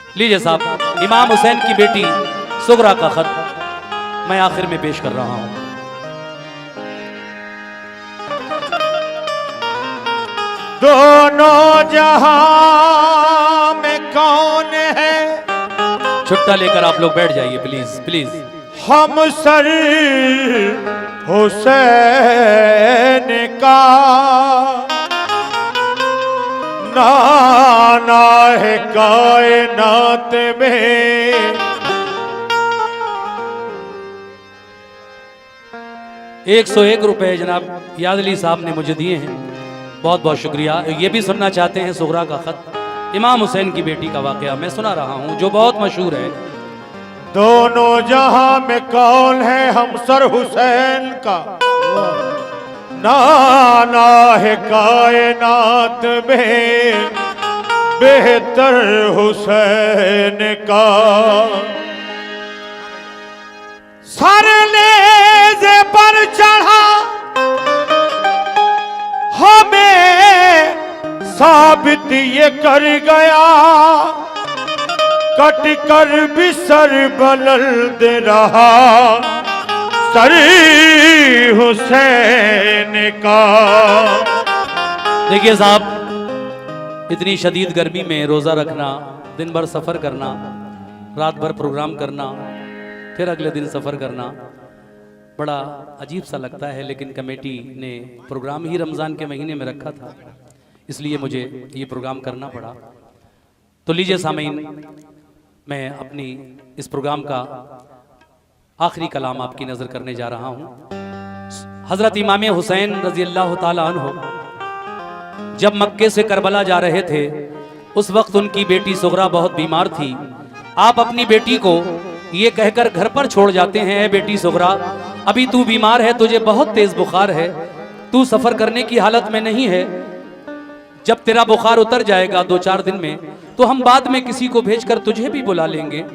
लीजिए साहब, इमाम हुसैन की बेटी सुगरा का खत मैं आखिर में पेश कर रहा हूं। दोनों जहां में कौन है, छुट्टा लेकर आप लोग बैठ जाइए प्लीज प्लीज। हम सर हुसैन का नाना है कायनात में। 101 रुपए जनाब याद अली साहब ने मुझे दिए हैं, बहुत बहुत शुक्रिया। ये भी सुनना चाहते हैं सुगरा का खत, इमाम हुसैन की बेटी का वाकया मैं सुना रहा हूं जो बहुत मशहूर है। दोनों जहां में कौन है, हम सर हुसैन का नाना है कायनात में, बेहतर हुसैन का। सर नेज़े पर चढ़ा हमें साबित ये कर गया, कट कर भी सर बुलंद रहा सर हुसैन का। देखिए साहब, इतनी शदीद गर्मी में रोज़ा रखना, दिन भर सफ़र करना, रात भर प्रोग्राम करना, फिर अगले दिन सफ़र करना बड़ा अजीब सा लगता है, लेकिन कमेटी ने प्रोग्राम ही रमज़ान के महीने में रखा था, इसलिए मुझे ये प्रोग्राम करना पड़ा। तो लीजिए सामीन, मैं अपनी इस प्रोग्राम का आखिरी कलाम आपकी नज़र करने जा रहा हूँ। हज़रत इमाम हुसैन रज़ी अल्लाह ताला अन्हु जब मक्के से करबला जा रहे थे, उस वक्त उनकी बेटी सुगरा बहुत बीमार थी। आप अपनी बेटी को ये कहकर घर पर छोड़ जाते हैं, बेटी सुगरा अभी तू बीमार है, तुझे बहुत तेज बुखार है, तू सफ़र करने की हालत में नहीं है, जब तेरा बुखार उतर जाएगा 2-4 दिन में तो हम बाद में किसी को भेजकर तुझे भी बुला लेंगे।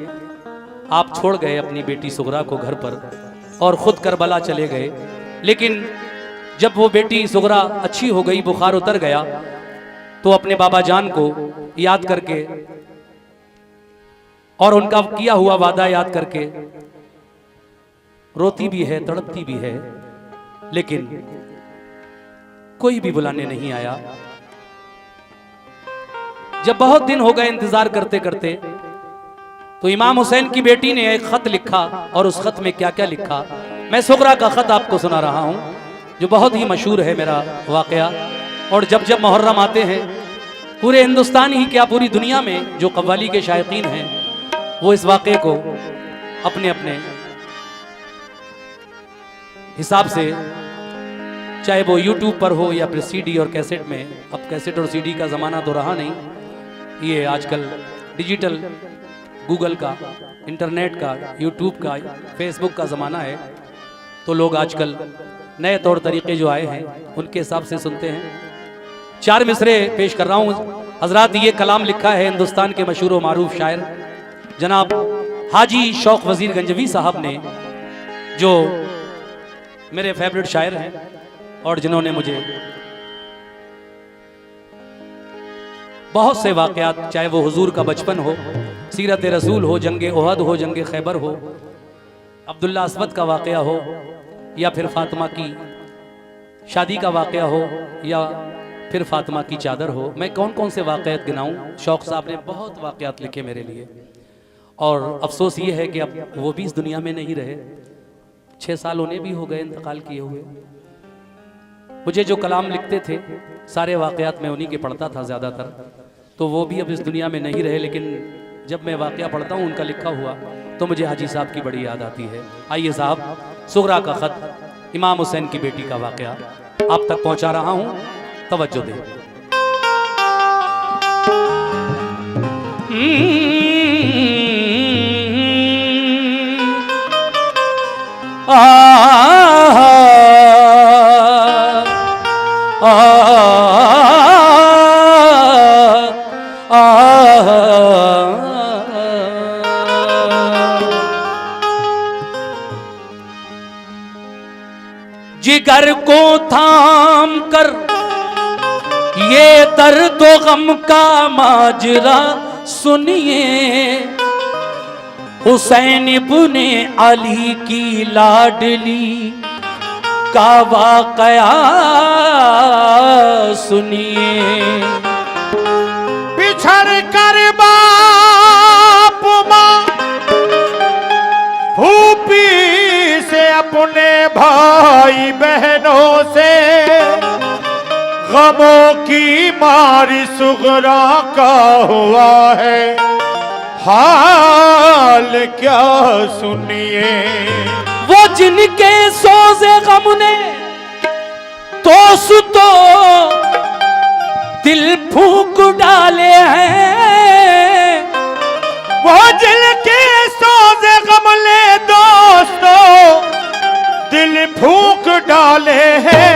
आप छोड़ गए अपनी बेटी सुगरा को घर पर और खुद करबला चले गए। लेकिन जब वो बेटी सुगरा अच्छी हो गई, बुखार उतर गया, तो अपने बाबा जान को याद करके और उनका किया हुआ वादा याद करके रोती भी है, तड़पती भी है, लेकिन कोई भी बुलाने नहीं आया। जब बहुत दिन हो गए इंतजार करते करते, तो इमाम हुसैन की बेटी ने एक खत लिखा, और उस खत में क्या क्या लिखा मैं सुगरा का खत आपको सुना रहा हूं, जो बहुत ही मशहूर है मेरा वाकया। और जब जब मुहर्रम आते हैं, पूरे हिंदुस्तान ही क्या पूरी दुनिया में जो कव्वाली के शायकीन हैं वो इस वाक़े को अपने अपने हिसाब से, चाहे वो यूट्यूब पर हो या फिर सीडी और कैसेट में, अब कैसेट और सीडी का ज़माना तो रहा नहीं, ये आजकल डिजिटल गूगल का, इंटरनेट का, यूट्यूब का, फेसबुक का ज़माना है, तो लोग आजकल नए तौर तरीके जो आए हैं उनके हिसाब से सुनते हैं। 4 मिसरे पेश कर रहा हूँ हजरात। ये कलाम लिखा है हिंदुस्तान के मशहूर व मारूफ शायर जनाब हाजी शौक वजीर गंजवी साहब ने, जो मेरे फेवरेट शायर हैं और जिन्होंने मुझे बहुत से वाक़यात, चाहे वो हुजूर का बचपन हो, सीरत रसूल हो, जंगे ओहद हो, जंगे खैबर हो, अब्दुल्ला अस्वद का वाक़या हो, या फिर फातिमा की शादी का वाक़या हो, या फिर फातिमा की चादर हो, मैं कौन कौन से वाक़यात गिनाऊं। शौक साहब ने बहुत वाक़यात लिखे मेरे लिए, और अफसोस ये है कि अब वो भी इस दुनिया में नहीं रहे। 6 साल उन्हें भी हो गए इंतकाल किए हुए। मुझे जो कलाम लिखते थे सारे वाक़यात मैं उन्हीं के पढ़ता था ज़्यादातर, तो वो भी अब इस दुनिया में नहीं रहे, लेकिन जब मैं वाक़या पढ़ता हूँ उनका लिखा हुआ, तो मुझे हाजी साहब की बड़ी याद आती है। आइए साहब, सुगरा का ख़त, इमाम हुसैन की बेटी का वाक़या आप तक पहुँचा रहा हूँ, तवज्जो दें। जिगर को थाम कर ये दर्द गम का माजरा सुनिए, हुसैन इब्ने अली की लाडली का वाकया सुनिए। बिछड़ कर बाप माँ फूफी से अपने भाई बहनों से गमों की मारी सुगरा का हुआ है हाल क्या सुनिए। वो जिनके सोज़े गम ने तो सुतो दिल फूंक डाले हैं, वो जिनके सोज़े गम ने दोस्तों दिल फूंक डाले हैं।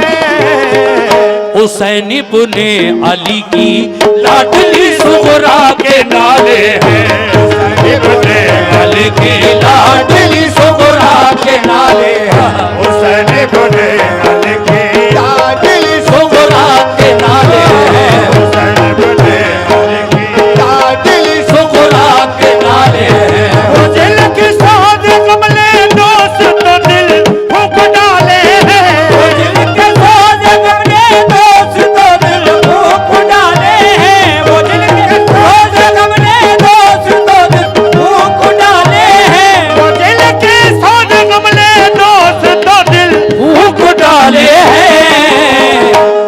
हुसैन इब्ने अली की लाडली सुगरा के नाले हैं, हुसैन इब्ने अली की लाडली सुगरा के नाले हैं, हुसैन इब्ने अली की लाडली सुगरा के नाले हैं, हुसैन इब्ने अली की लाडली सुगरा के नाले हैं। वो दिल के साथ कमले दोस्त तो दिल फूंक डाले हैं, वो जिनके सोज़े गम ने दोस्त तो दिल फूंक डाले हैं, वो जिनके सोज़े गम ने दोस्त तो दिल फूंक डाले हैं, वो दिल के साथ कमले दोस्त तो दिल फूंक डाले हैं।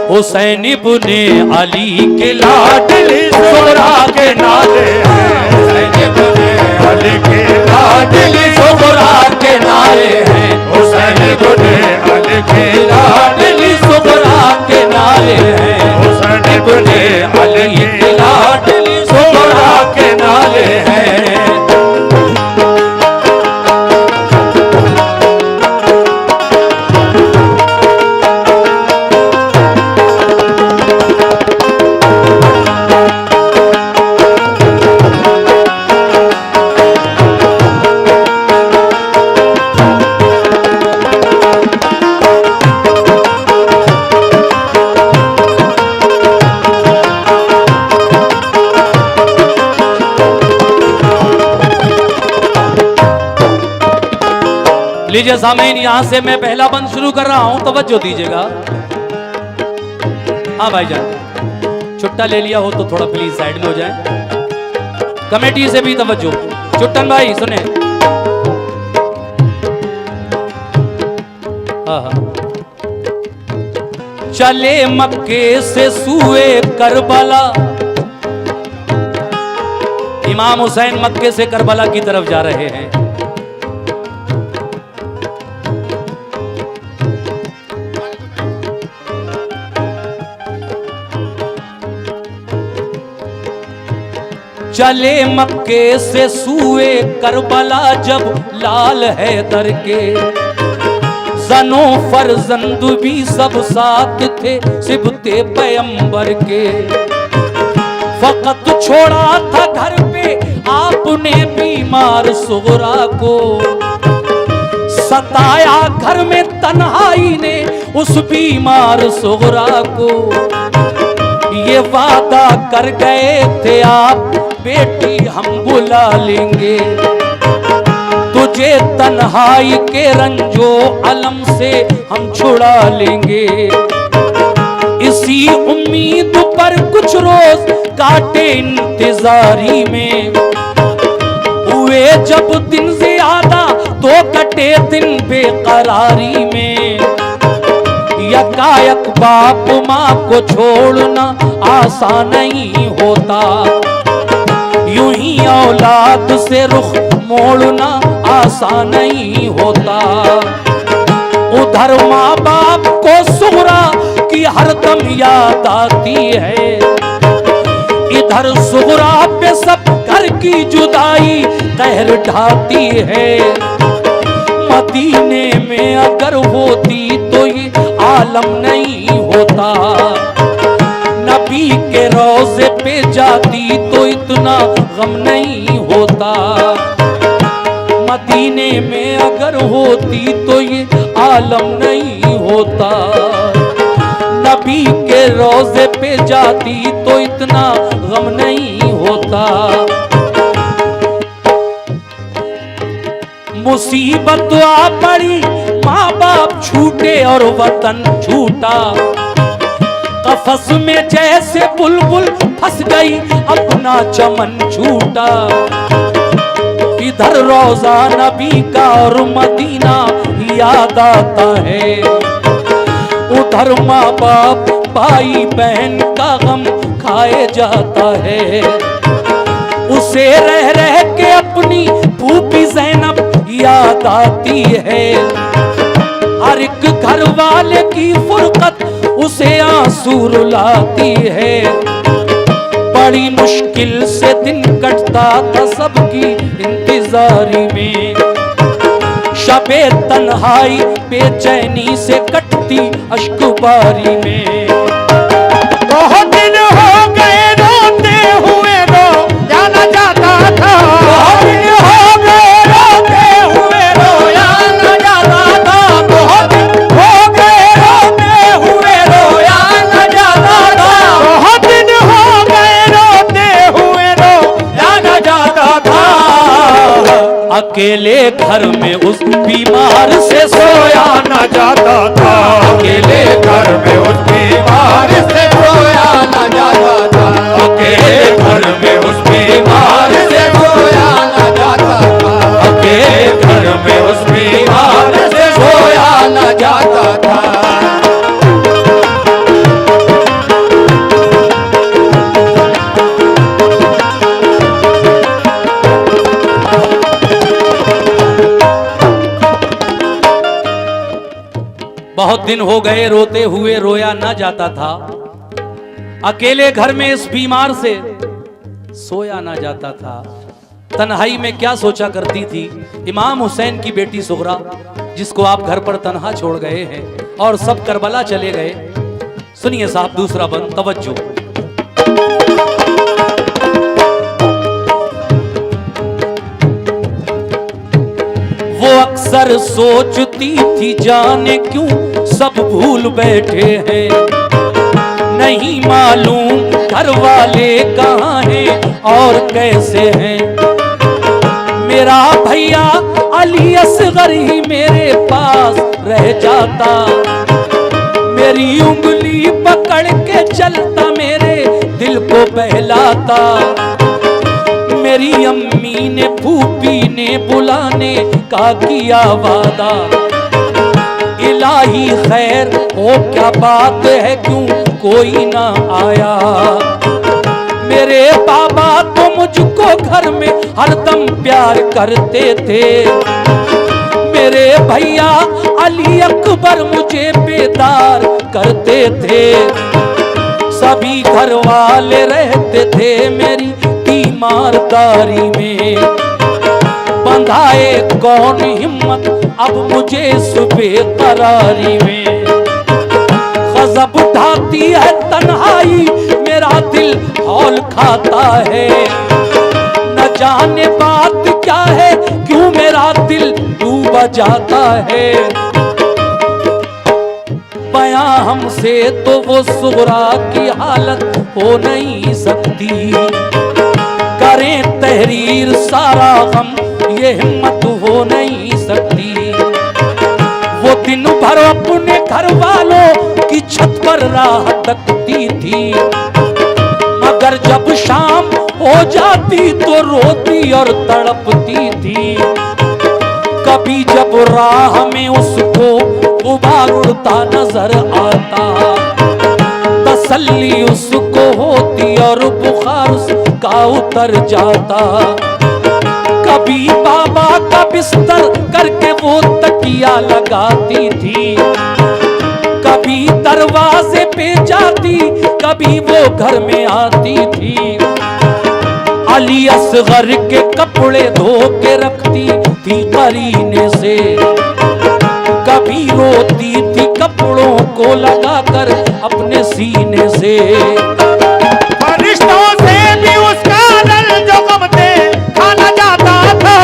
हुसैन इब्ने अली के लाडली सुगरा के नाले हैं, हुसैन इब्ने अली के लाडली सुगरा के नाले हैं, हुसैन इब्ने अली के लाडली सुगरा के नाले हैं, हुसैन इब्ने अली के लाडली सुगरा के नाले हैं। लीजिए सामीन, यहां से मैं पहला बंद शुरू कर रहा हूं, तवज्जो दीजिएगा। हाँ भाईजान, छुट्टा ले लिया हो तो थोड़ा प्लीज साइड में हो जाए। कमेटी से भी तवज्जो। चुट्टन भाई सुने। हाँ हाँ। चले मक्के से सूए करबला, इमाम हुसैन मक्के से करबला की तरफ जा रहे हैं। चले मक्के से सूए करबला जब लाल है दर के, जनो फरजंद भी सब साथ थे सिबते पैगंबर के। फकत छोड़ा था घर पे आपने बीमार सुगरा को, सताया घर में तन्हाई ने उस बीमार सुगरा को। ये वादा कर गए थे आप बेटी हम बुला लेंगे, तुझे तन्हाई के रंजो अलम से हम छुड़ा लेंगे। इसी उम्मीद पर कुछ रोज काटे इंतजारी में, हुए जब दिन ज्यादा तो कटे दिन बेकरारी में। यकायक बाप माँ को छोड़ना आसान नहीं होता, यूं ही औलाद से रुख मोड़ना आसान नहीं होता। उधर माँ बाप को सुगरा की हरदम याद आती है, इधर सुगरा पे सब घर की जुदाई कहर ढाती है। मदीने में अगर होती तो ये आलम नहीं होता, नबी के रोज़े पे जाती तो इतना गम नहीं होता। मदीने में अगर होती तो ये आलम नहीं होता, नबी के रोज़े पे जाती तो इतना गम नहीं होता। होता। मुसीबत आ पड़ी, माँ बाप छूटे और वतन छूटा। कफस में जैसे बुलबुल फंस गई, अपना चमन छूटा। इधर रोजा नबी का और मदीना याद आता है, उधर माँ बाप भाई बहन का गम खाए जाता है। उसे रह रह के अपनी फूफी ज़ैनब याद आती है। हर एक घर वाले की फुरकत उसे आंसू रुलाती है। बड़ी मुश्किल से दिन कटता था सबकी इंतजारी में। शबे तन्हाई बेचैनी से कटती अश्कबारी में। बहुत दिन हो गए रोते हुए रो जाना जाता था। बहुत दिन हो गए रोते हुए रोया न जाता था। बहुत दिन हो गए रोते हुए रोया न जाता था। बहुत दिन हो गए रोते हुए रो जाना जाता था। अकेले घर में उस बीमार से सोया न जाता था। अकेले घर में उस बीमार से सोया न जाता था। अकेले घर में उस बीमार से सोया न जाता था। अकेले घर में उस बीमार से सोया न जाता था। बहुत दिन हो गए रोते हुए रोया न जाता था। अकेले घर में इस बीमार से सोया न जाता था। तन्हाई में क्या सोचा करती थी इमाम हुसैन की बेटी सुगरा, जिसको आप घर पर तन्हा छोड़ गए हैं और सब करबला चले गए। सुनिए साहब दूसरा बंद, तवज्जो। वो अक्सर सोचती थी जाने क्यों सब भूल बैठे हैं। नहीं मालूम घर वाले कहाँ हैं और कैसे हैं। मेरा भैया अली असगर ही मेरे पास रह जाता। मेरी उंगली पकड़ के चलता, मेरे दिल को बहलाता। मेरी अम्मी ने फूफी ने बुलाने का किया वादा। इलाही खैर हो क्या बात है, क्यों कोई ना आया। मेरे बाबा तो मुझको घर में हरदम प्यार करते थे। मेरे भैया अली अकबर मुझे बेदार करते थे। सभी घर वाले रहते थे मेरी तीमारदारी में। बंधाए कौन हिम्मत अब मुझे सुबह करारी में। गजब उठाती है तन्हाई, मेरा दिल हौल खाता है। न जाने बात क्या है, क्यों मेरा दिल डूब जाता है। बयां हमसे तो वो सुगरा की हालत हो नहीं सकती। करें तहरीर सारा गम, ये हिम्मत हो नहीं सकती। वो दिन भर अपने घर वालों की छत पर राह तकती थी, मगर जब शाम हो जाती तो रोती और तड़पती थी। कभी जब राह में उसको गुबार उड़ता नजर आता, तसल्ली उसको होती और बुखार उसका उतर जाता। कभी बाबा का बिस्तर करके वो तकिया लगाती थी। कभी दरवाजे पे जाती, कभी वो घर में आती थी। अली असगर के कपड़े धो के रखती थी करीने से। कभी रोती थी कपड़ों को लगाकर अपने सीने से। फरिश्तों से भी उसका रल जो गम दे खाना जाता था।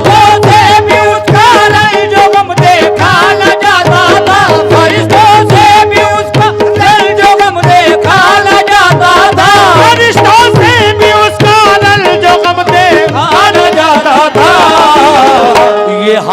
फरिश्तों से भी उसका रल जो गम दे खाना जाता था। फरिश्तों से भी उसका रल जो गम दे खाना जाता था। फरिश्तों से भी उसका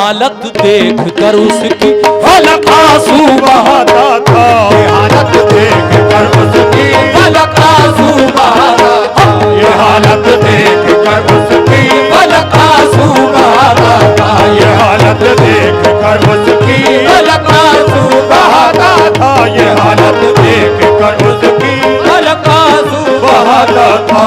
हालत देख कर उसकी फलक आंसू बहाता था, ये हालत देख कर उसकी फलक आंसू बहाता था, ये हालत देख कर उसकी फलक आंसू बहाता था, ये हालत देख कर उसकी फलक आंसू बहाता था, ये हालत देख कर उसकी फलक आंसू बहाता था।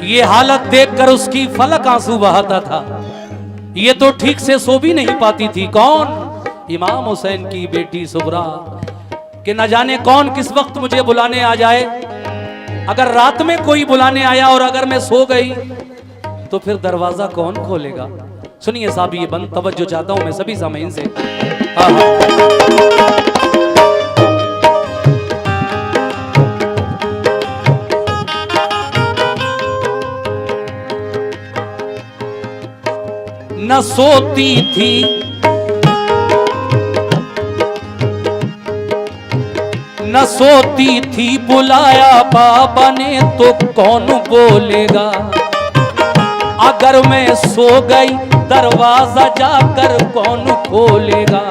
ये हालत देखकर उसकी फलक आंसू बहाता था। ये तो ठीक से सो भी नहीं पाती थी। कौन? इमाम हुसैन की बेटी सुगरा, कि न जाने कौन किस वक्त मुझे बुलाने आ जाए। अगर रात में कोई बुलाने आया और अगर मैं सो गई तो फिर दरवाजा कौन खोलेगा? सुनिए साहब, ये बंद तवज्जो चाहता हूं मैं सभी सामीन से। न सोती थी न सोती थी, बुलाया बाबा ने तो कौन बोलेगा। अगर मैं सो गई दरवाजा जाकर कौन खोलेगा।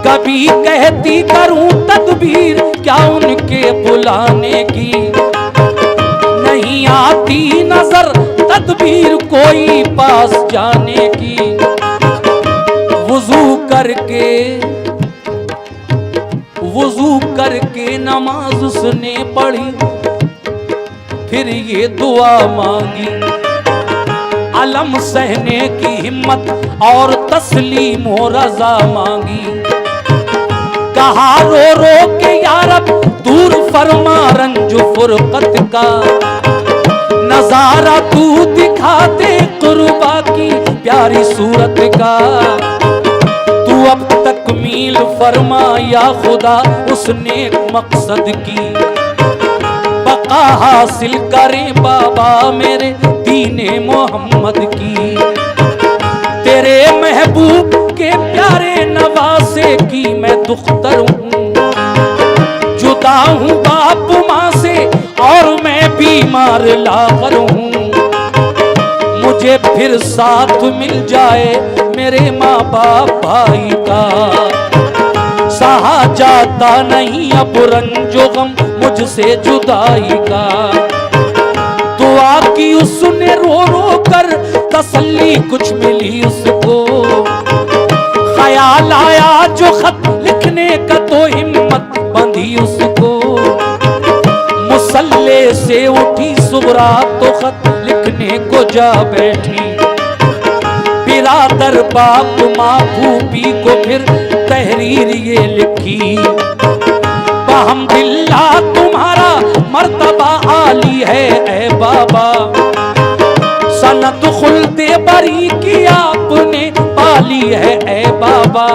कभी कहती करूं तदबीर क्या उनके बुलाने की, नहीं आती नजर तदबीर कोई पास जाने की। वुजू करके नमाज उसने पढ़ी, फिर ये दुआ मांगी। अलम सहने की हिम्मत और तस्लीम हो रजा मांगी। कहा रो रो के या रब दूर फरमा रंज फुरकत का, नजारा तू दिखा दे कुर्बा की प्यारी सूरत का। तू अब तकमील फरमा या खुदा उस नेक मकसद की। बका हासिल करें बाबा मेरे दीने मोहम्मद की। तेरे महबूब के प्यारे नवासे की मैं दुख्तर हूँ। जुदा हूँ बाप माँ से और मैं बीमार लाकर हूँ। मुझे फिर साथ मिल जाए मेरे माँ बाप भाई का। सहा जाता नहीं अब रंजो गम मुझसे जुदाई का। दुआ की उसने रो रो कर तसल्ली कुछ मिली उसको। ख्याल आया जो खत लिखने का तो हिम्मत बंधी उसको। मुसल्ले से उठी सुगरा तो खत लिखने को जा बैठी। बिरादर बाप माँ भूपी को फिर तहरीर ये लिखी। बहम्दिल्लाह तुम्हारा मर्तबा आली है ए बाबा। सनत खुल्दे बरी की आपने पाली है ए बाबा।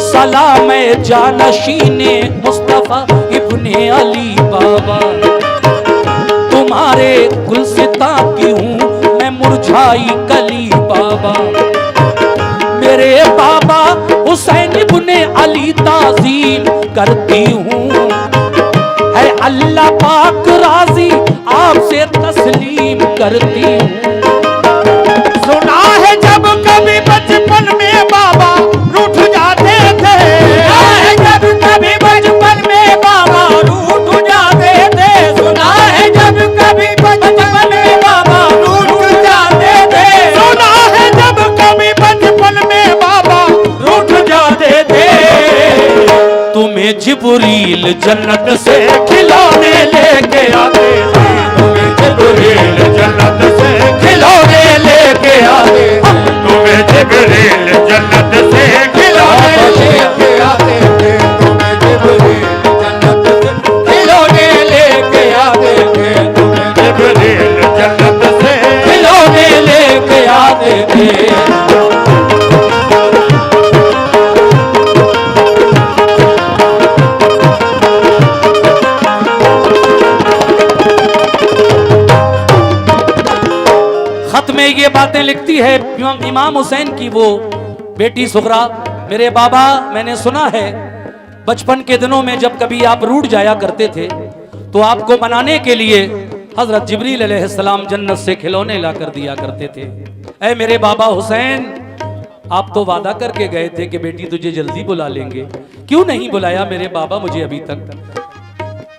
सलाम जानशीने मुस्तफा इब्ने अली बाबा। तुम्हारे गुलसिता की हूँ मैं मुरझाई कली बाबा। मेरे बाबा हुसैन इब्ने अली ताज़ीम करती हूँ। है अल्लाह पाक राजी आपसे तस्लीम करती हूँ। सुना है जब कभी बचपन में बाबा रूठ जाते थे। सुना है जब कभी बचपन में बाबा रूठ जाते थे। सुना है जब कभी बचपन में बाबा रूठ जाते थे। सुना है जब कभी बचपन में बाबा रूठ जाते थे। तुम्हें जिब्रील जन्नत से खिलौने लेके आते थे। तुम्हें जिब्रील जन्नत से खिलौने लेके आते थे। तुम्हें जिब्रील जन्नत से खिलौने लेके आते थे। तुम्हें जिब्रील जन्नत से खिलौने लेके आते थे। तुम्हें जिब्रील जन्नत से खिलौने ये बातें लिखती है इमाम हुसैन की वो बेटी सुगरा। मेरे बाबा, मैंने सुना है बचपन के दिनों में जब कभी आप रूठ जाया करते थे तो आपको मनाने के लिए हजरत जिब्रील अलैहिस्सलाम जन्नत से खिलौने ला कर दिया करते थे। ऐ मेरे बाबा हुसैन, आप तो वादा करके गए थे कि बेटी तुझे जल्दी बुला लेंगे, क्यों नहीं बुलाया मेरे बाबा मुझे अभी तक?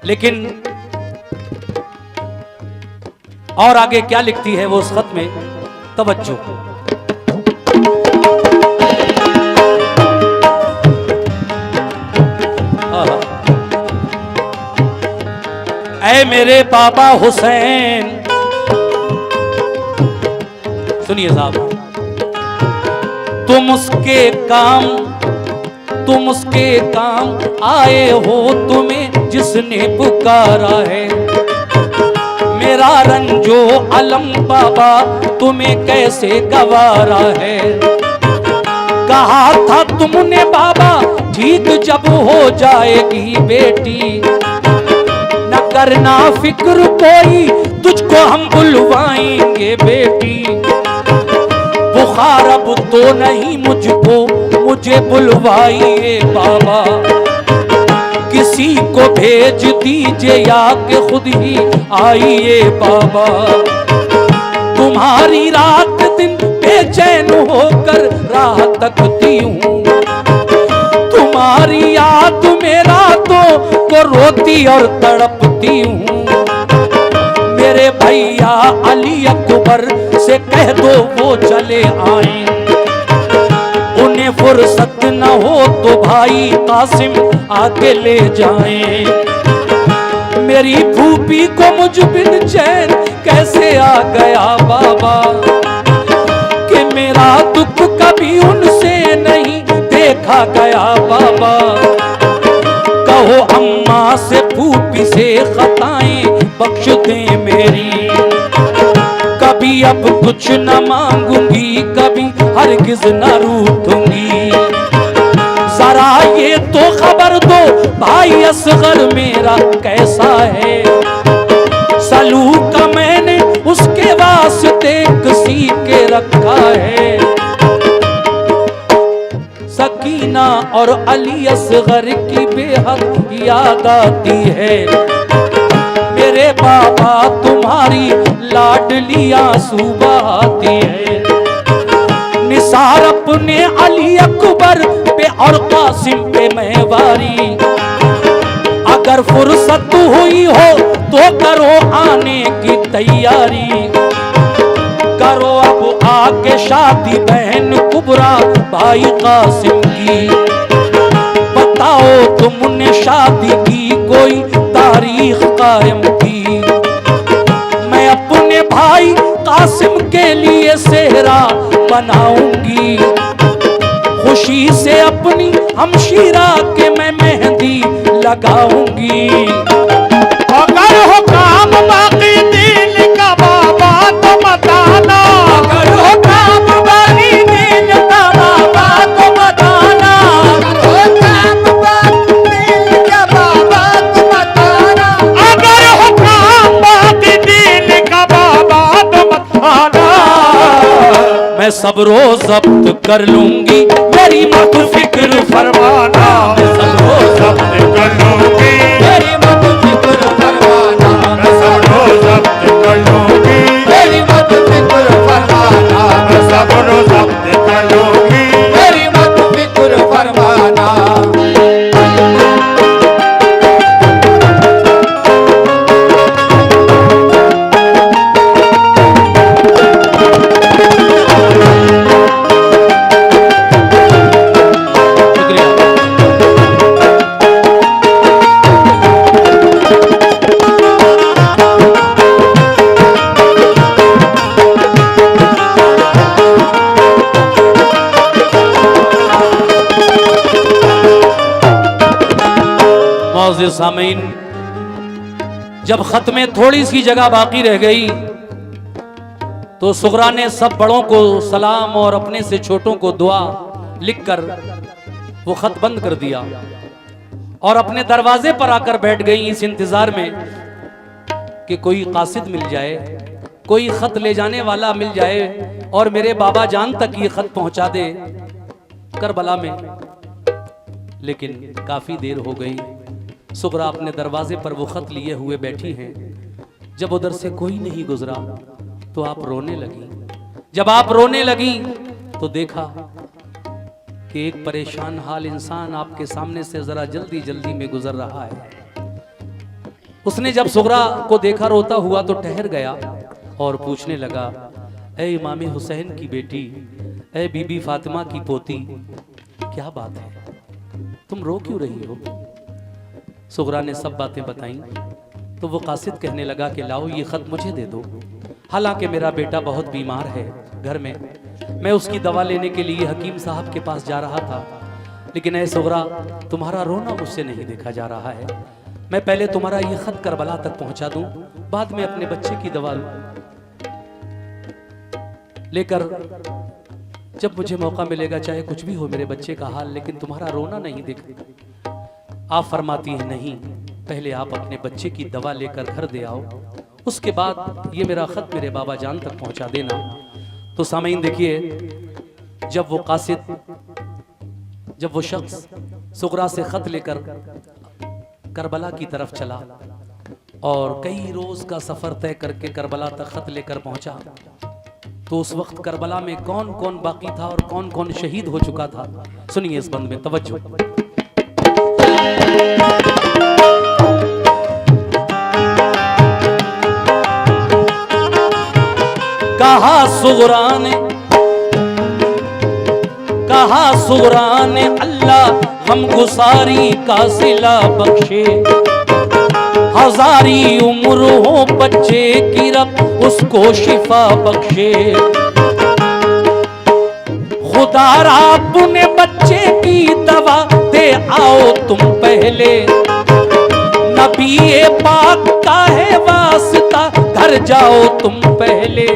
लेकिन और आगे क्या लिखती है वो उस खत में, तवज्जो। ऐ मेरे बाबा हुसैन, सुनिए साहब, तुम उसके काम आए हो, तुम्हें जिसने पुकारा है। मेरा रंजो अलम बाबा तुम्हें कैसे गवारा है। कहा था तुमने बाबा ठीक जब हो जाएगी बेटी, न करना फिक्र कोई तुझको हम बुलवाएंगे बेटी। बुखार अब तो नहीं मुझको, मुझे बुलवाइए बाबा, किसी को भेज दीजिए या कि खुद ही आइए बाबा। तुम्हारी रात दिन बेचैन होकर राह तकती हूँ, तुम्हारी याद में रातों को रोती और तड़पती हूँ। मेरे भैया अली अकबर से कह दो वो चले आए, उन्हें फुर्सत न हो तो भाई कासिम आके ले जाएं। मेरी फूफी को मुझ बिन चैन कैसे आ गया बाबा, कि मेरा दुख कभी उनसे नहीं देखा गया बाबा। कहो अम्मा से फूफी से खताएं बख्श दे मेरी, कभी अब कुछ न मांगूंगी, कभी हरगिज न रूठूंगी। जरा ये तो खबर दो भाई असगर मेरा कैसा है, सलूक मैंने उसके वास्ते किसी के रखा है। सकीना और अली असगर की बेहद याद आती है, मेरे बाबा तुम्हारी लाडली आंसू बहाती है। निसार अपने अली अकबर पे और कासिम पे महवारी, अगर फुर्सत हुई हो तो करो आने की तैयारी। करो अब आके शादी बहन कुबरा भाई कासिम की, बताओ तुमने शादी की कोई तारीख कायम की। मैं अपने भाई कासिम के लिए सेहरा बनाऊंगी, खुशी से अपनी हमशीरा के मैं मेहंदी लगाऊंगी। अगर हो काम बाकी दिल का बाबा तो बताना, अगर हो काम बाकी दिल का बाबा तो बताना, अगर हो काम बाकी दिल का बाबा तो बताना, अगर हो काम बाकी दिल का बाबा तो बताना। मैं सब रोज जब्त कर लूंगी, मेरी मत फिक्र फरमाना, सब रोज जब्त कर लूंगी, मेरी मत फिक्र फरमाना, मैं सब रोज जब्त कर लूंगी, मेरी मत फिक्र फरमाना, मैं सब रोज जब्त कर लूंगी। मेरी मत फिक्र फरमाना। मोअज़्ज़िज़ सामीन, जब खत में थोड़ी सी जगह बाकी रह गई तो सुगरा ने सब बड़ों को सलाम और अपने से छोटों को दुआ लिखकर वो खत बंद कर दिया और अपने दरवाजे पर आकर बैठ गई इस इंतजार में कि कोई कासिद मिल जाए, कोई खत ले जाने वाला मिल जाए और मेरे बाबा जान तक ये खत पहुंचा दे करबला में। लेकिन काफी देर हो गई, सुगरा अपने दरवाजे पर वो खत लिए हुए बैठी हैं। जब उधर से कोई नहीं गुजरा तो आप रोने लगी। जब आप रोने लगी तो देखा कि एक परेशान हाल इंसान आपके सामने से जरा जल्दी जल्दी में गुजर रहा है। उसने जब सुगरा को देखा रोता हुआ तो ठहर गया और पूछने लगा, ऐ इमाम हुसैन की बेटी, ऐ बीबी फातिमा की पोती, क्या बात है, तुम रो क्यों रही हो? सुगरा ने सब बातें बताई तो वो कासिद कहने लगा कि लाओ ये खत मुझे दे दो। हालांकि मेरा बेटा बहुत बीमार है घर में, मैं उसकी दवा लेने के लिए हकीम साहब के पास जा रहा था, लेकिन ऐ सुगरा तुम्हारा रोना मुझसे नहीं देखा जा रहा है। मैं पहले तुम्हारा ये खत करबला तक पहुंचा दूं, बाद में अपने बच्चे की दवा लेकर जब मुझे मौका मिलेगा, चाहे कुछ भी हो मेरे बच्चे का हाल, लेकिन तुम्हारा रोना नहीं देख। आप फरमाती हैं नहीं, पहले आप अपने बच्चे की दवा लेकर घर दे आओ, उसके बाद ये मेरा खत मेरे बाबा जान तक पहुंचा देना। तो सामीन देखिए, जब वो कासिद, जब वो शख्स सुगरा से खत लेकर करबला की तरफ चला और कई रोज का सफर तय करके करबला तक खत लेकर पहुंचा, तो उस वक्त करबला में कौन कौन बाकी था और कौन कौन शहीद हो चुका था, सुनिए इस बंद में, तवज्जो। कहा सुगरा ने अल्लाह गम गुसारी का सिला बख्शे, हजारी उम्र हो बच्चे की रब उसको शिफा बख्शे। खुदा अपने बच्चे की दवा दे आओ तुम पहले, नबी पाक का है वास्ता घर जाओ तुम पहले।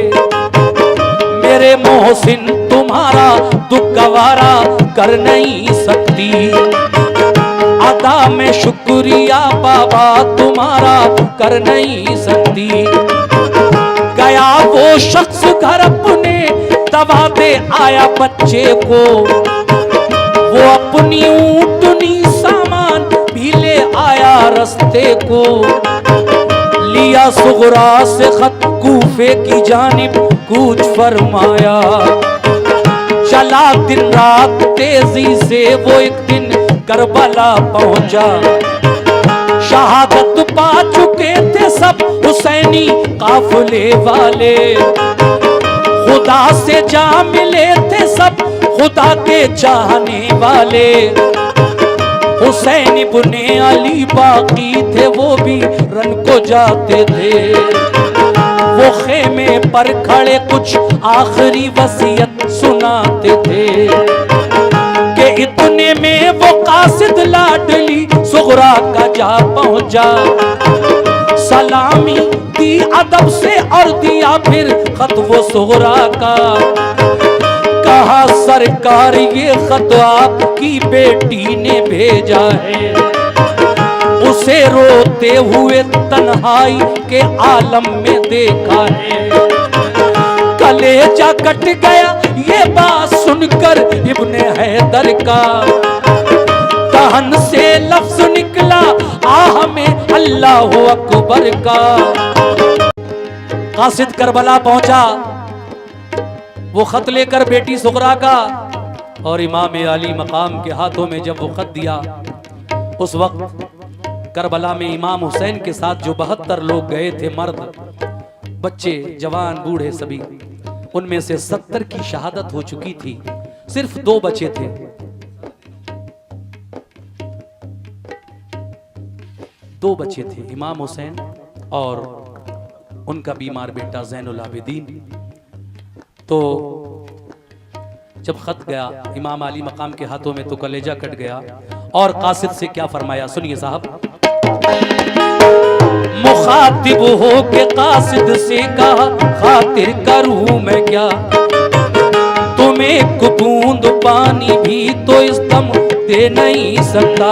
मेरे मोहसिन तुम्हारा दुख गवारा कर नहीं सकती, अदा में शुक्रिया बाबा तुम्हारा कर नहीं सकती। गया वो शख्स घर अपने दवा दे आया बच्चे को, वो अपनी ऊँटनी सामान भी ले आया रास्ते को। लिया सुगरा से खत कूफे की जानिब कूच फरमाया, चला दिन रात तेजी से वो एक दिन करबला पहुंचा। शहादत पा चुके थे सब हुसैनी काफिले वाले, खुदा से जा मिले थे सब खुदा के चाहने वाले। हुसैन इब्ने अली बाकी थे वो भी रन को जाते थे, वो खेमे पर खड़े कुछ आखिरी वसीयत सुनाते थे कि इतने में वो कासिद लाडली सुगरा का जा पहुंचा। सलामी दी अदब से और दिया फिर खत वो सुगरा का, कहा सरकार ये खत आपकी बेटी ने भेजा है, उसे रोते हुए तन्हाई के आलम में देखा है। कलेजा कट गया ये बात सुनकर इब्ने हैदर का, दहन से लफ्ज निकला आह में अल्लाह अकबर का। कासिद करबला पहुंचा, वो खत लेकर बेटी सुगरा का, और इमाम अली मकाम के हाथों में जब वो खत दिया, उस वक्त करबला में इमाम हुसैन के साथ जो 72 लोग गए थे, मर्द बच्चे जवान बूढ़े सभी, उनमें से 70 की शहादत हो चुकी थी, सिर्फ 2 बचे थे। दो बच्चे थे, इमाम हुसैन और उनका बीमार बेटा ज़ैनुल आबिदीन। तो जब खत गया इमाम अली मकाम के हाथों में तो कलेजा कट गया, और कासिद से क्या फरमाया सुनिए साहब। मुखातिब हो के कासिद से कहा, खातिर करूं मैं क्या, तुम्हें एक बूंद पानी भी तो इस दम दे नहीं सकता।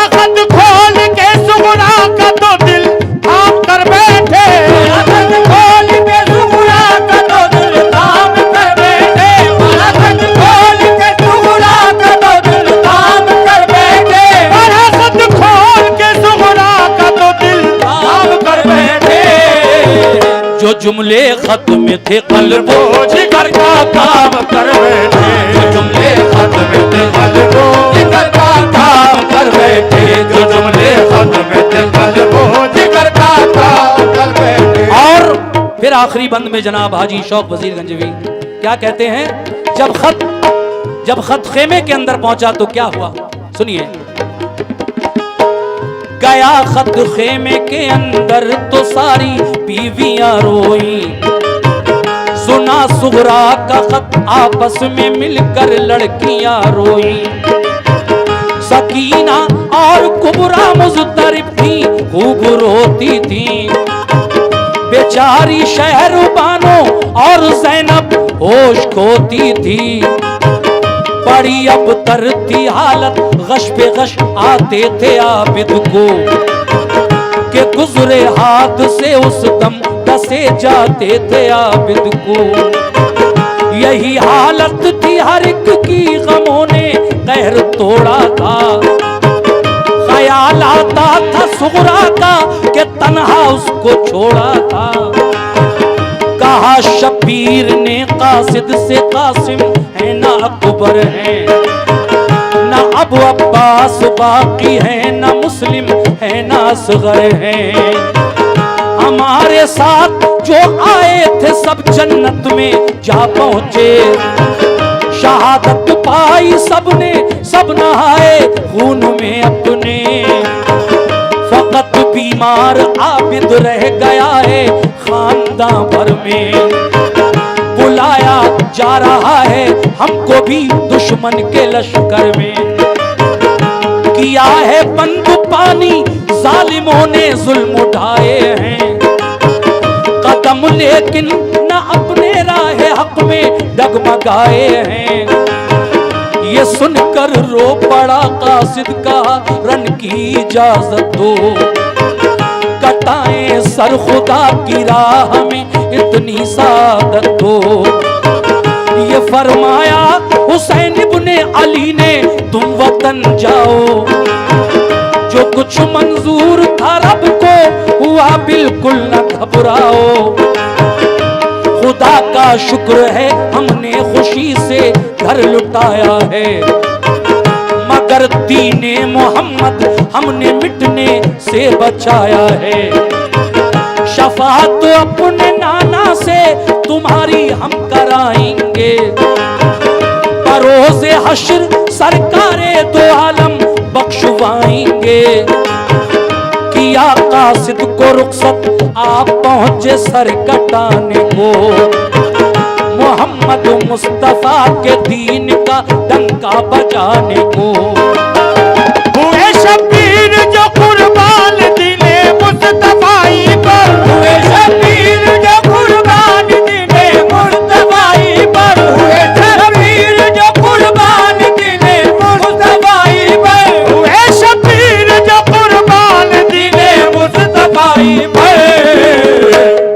खत खोल के सुगरा का तो दिल थाम कर बैठे, जुमले खत में थे कल्बो जिगर का काम कर बैठे, जो जुमले खत में थे कल्बो जिगर का काम कर बैठे, जो जुमले खत में थे कल्बो जिगर का काम कर बैठे। और फिर आखिरी बंद में जनाब हाजी शौक वजीर गंजवी क्या कहते हैं, जब खत खेमे के अंदर पहुंचा तो क्या हुआ, सुनिए। गया खत खेमे के अंदर तो सारी बीवियां रोई, सुना सुगरा का खत आपस में मिलकर लड़कियां रोई। सकीना और कुबरा मुज़तरिब थी, खूब रोती थी। बेचारी शहरबानो और ज़ैनब होश खोती थी। बड़ी अब तरती हालत, गश पे गश आते थे आबिद को, के गुजरे हाथ से उस दम डसे जाते थे आबिद को। यही हालत थी हर एक की, गमों ने कहर तोड़ा था। ख्याल आता था सुगरा का कि तन्हा उसको छोड़ा था। कहा शबीर ने कासिद से, कासिम है ना अकबर है, ना अबू अब्बास बाकी है, ना मुस्लिम है ना असगर है। हमारे साथ जो आए थे सब जन्नत में जा पहुंचे, शहादत पाई सबने, सब नहाए खून में अपने। फकत बीमार आबिद रह गया है खानदान भर में। बुलाया जा रहा है हमको भी दुश्मन के लश्कर में। किया है बंद पानी जालिमों ने जुल्म उठाए हैं, कदम लेकिन न अपने राह हक में डगमगाए हैं। ये सुनकर रो पड़ा कासिद का, रन की इजाजत दो, कटाएं सर खुदा की राह में इतनी सादत दो। ये फरमाया हुसैन इब्ने अली ने, तुम वतन जाओ, जो कुछ मंजूर था रब को हुआ बिल्कुल न घबराओ। खुदा का शुक्र है हमने खुशी से घर लुटाया है, मगर दीने मोहम्मद हमने मिटने से बचाया है। शफाअत अपने नाना से तुम्हारी हम कराएंगे, बरोज़े हश्र सरकारे दो आलम बख्शवाएंगे। किया कासिद को रुखसत आप पहुंचे सर कटाने को, मोहम्मद मुस्तफा के दीन का डंका बजाने को। हुए शबीर जो कुर्बान दीने मुस्तफाई पर, हुए शबीर जो कुर्बान दीने मुस्तफाई पर, हुए शबीर जो कुर्बान दीने मुस्तफाई पर, हुए शबीर जो कुर्बान दीने मुस्तफाई पर।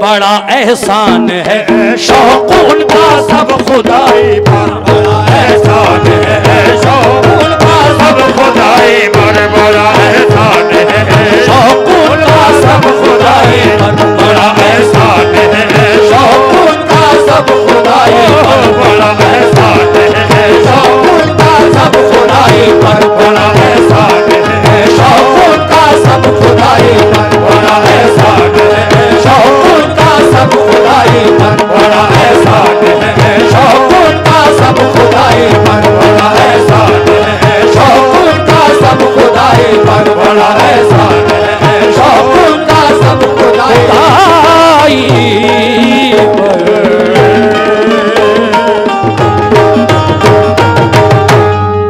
बड़ा एहसान है शौक उनका सब खुदाई पर, बड़ा एहसान है शौक उनका सब खुदाई पर, बड़ा एहसान है शौक उनका सब खुदाई पर, बड़ा एहसान है शौक उनका सब खुदाई पर, बड़ा एहसान है शौक उनका सब खुदाई पर, बड़ा एहसान है शौक उनका सब खुदाई पर, बड़ा एहसान है शौक उनका सब खुदाई पर, बड़ा एहसान है शौक उनका सब खुदाई पर, बड़ा एहसान है शौक उनका सब खुदाई पर, बड़ा एहसान है शौक उनका सब खुदाई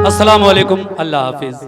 अस्सलाम वालेकुम, अल्लाह हाफिज।